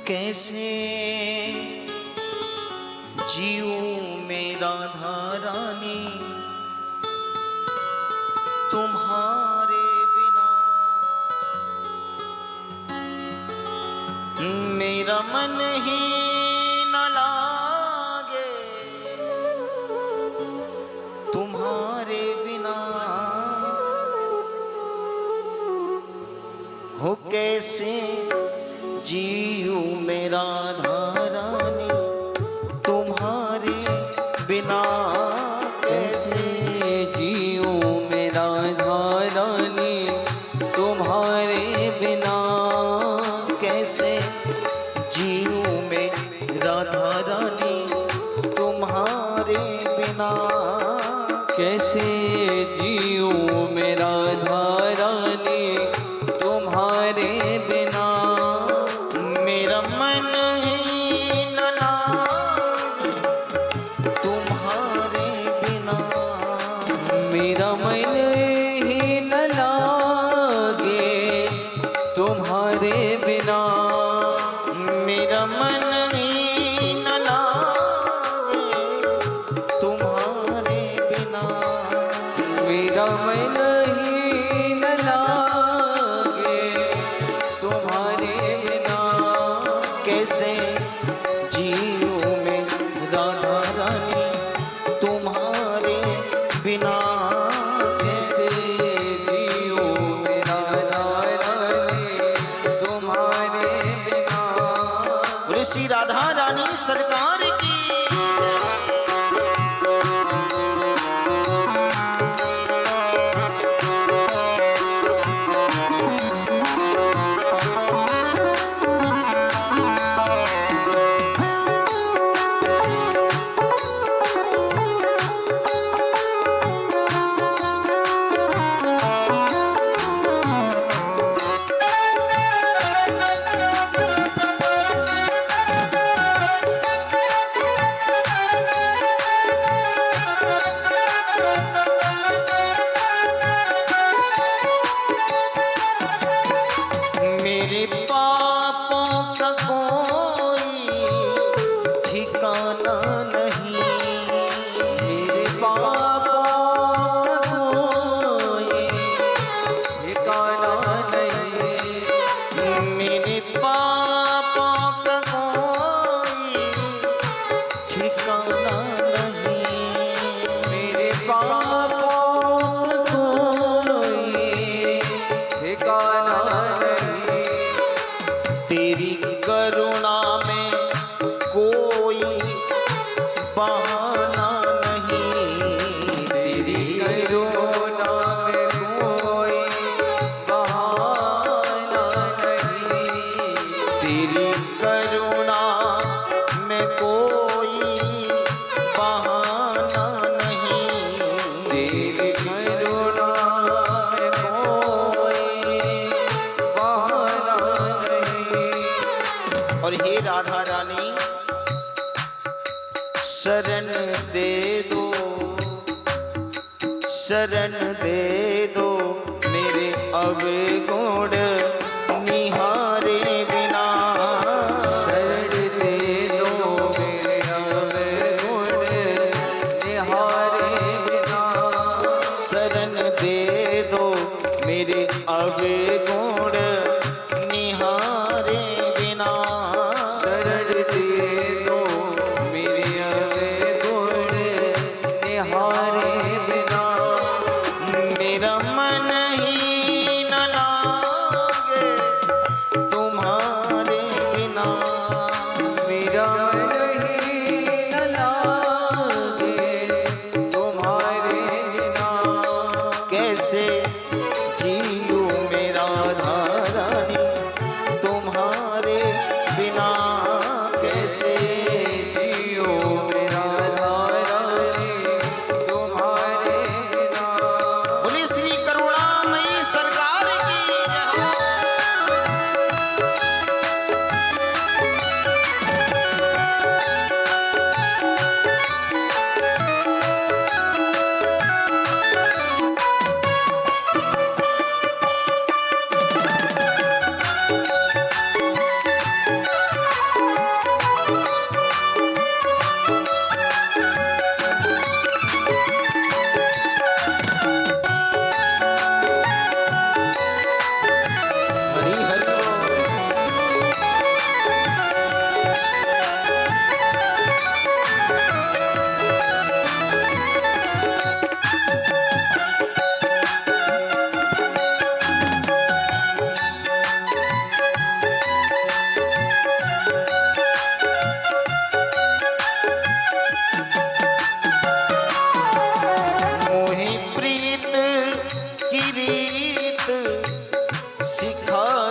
कैसे जीऊं मेरा राधारानी तुम्हारे बिना। मेरा मन ही न लागे तुम्हारे बिना। हो कैसे जीऊं मेरा राधारानी तुम्हारे बिना। कैसे जीऊं मेरा राधारानी तुम्हारे बिना। कैसे जीऊं मैं राधारानी तुम्हारे बिना। कैसे जीऊं मेरा राधारानी तुम्हारे बिना। मेरा मन ही न लागे तुम्हारे बिना। मेरा मन ही न लागे तुम्हारे बिना। मेरा मन ही न लागे तुम्हारे बिना। मेरा मन ही न लागे तुम्हारे बिना। कैसे जीऊं मैं राधा रानी तुम्हारे बिना। कैसे जीऊं मेरा राधारानी तुम्हारे बिना। श्री राधा रानी सरकार की। मेरे पापों का कोई ठिकाना नहीं। मेरे पापों का कोई ठिकाना नहीं। मेरे पापों का कोई ठिकाना नहीं। मेरे पापों का कोई ठिकाना नहीं। तेरी करुणा में कोई बहाना नहीं। तेरी करुणा में कोई बहाना नहीं। तेरी करुणा में कोई बहाना नहीं। तेरी करुणा में कोई बहाना नहीं। और हे राधा रानी शरण दे दो, शरण दे दो मेरे अवगुण निहारे बिना। शरण दे दो मेरे अवगुण निहारे बिना। शरण दे दो मेरे अवगुण निहारे बिना। शरण दे दो मेरे अवगुण निहारे बिना। मेरा मन ही न लागे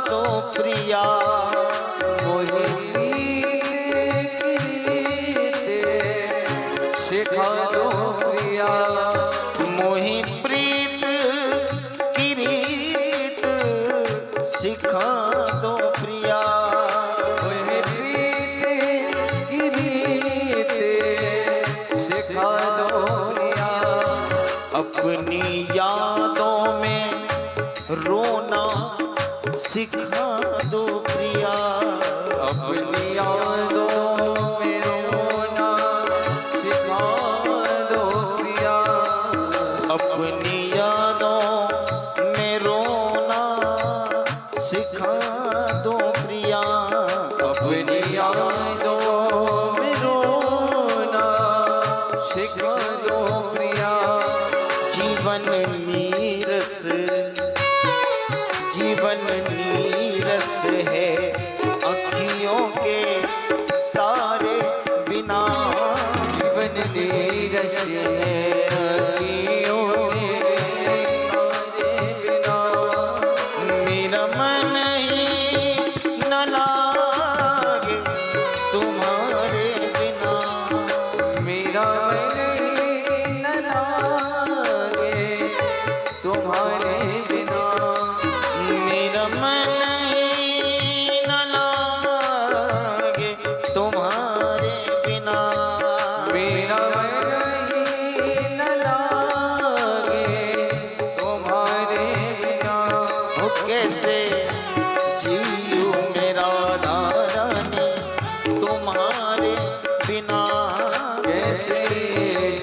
दो प्रिया। मोहि प्रीत सिखा दो प्रिया। मोहि प्रीत की रीत सिखा दो प्रिया। मोहि प्रीत की रीत सिखा दो प्रिया। अपनी यादों में रोना सिखा दो प्रिया। अपनी यादों में रोना सिखा दो प्रिया। अपनी यादों में रोना सिखा दो प्रिया। अपनी यादों में रोना सिखा दो प्रिया। जीवन नीरस, जीवन नीरस है अखियों के तारे बिना। जीवन नीरस है अखियों के तारे बिना। मेरा मन ही न लागे तुम्हारे बिना। मेरा मन न लागे तुम्हारे बिना। मेरा मन ही न लागे तुम्हारे बिना। मेरा मन ही न लागे तुम्हारे बिना। ओ कैसे जीऊं मेरा रानी तुम्हारे बिना। कैसे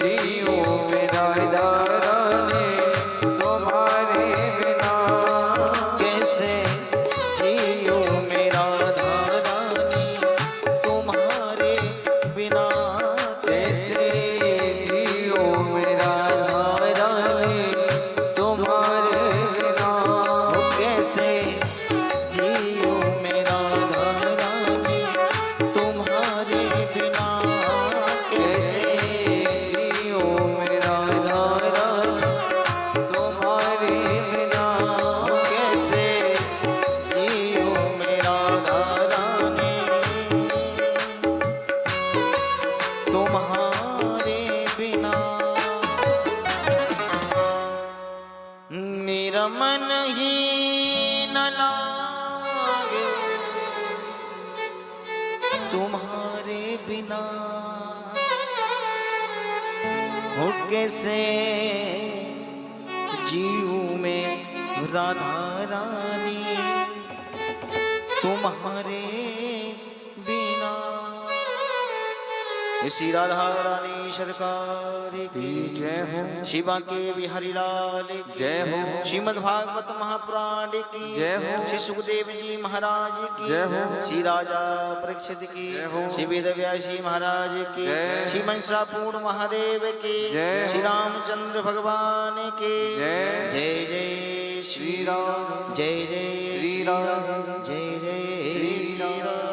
जीऊं मेरा रानी तुम्हारे बिना। कैसे जीऊं मेरा रानी तुम्हारे बिना। कैसे जीऊं मेरा रानी तुम्हारे बिना। कैसे जीऊं मेरा रानी तुम्हारे बिना। कैसे जीऊं मेरा रानी तुम्हारे बिना। कैसे जीऊं मेरा रानी तुम्हारे बिना। मेरा मन ही न लागे तुम्हारे बिना। हो कैसे जीऊं मैं राधा रानी तुम्हारे बिना। श्री राधा रानी सरकार की जय हो। शिवा के बिहारी लाल की जय हो। श्रीमद् भागवत महापुराण की जय हो। श्री सुखदेव जी महाराज की जय हो। श्री राजा परीक्षित की जय हो। श्री वेद व्यासी महाराज की जय। श्री मनसापूर्ण महादेव की जय। श्री रामचंद्र भगवान के जय। जय जय श्री राम। जय जय श्री राम। जय जय श्री राम।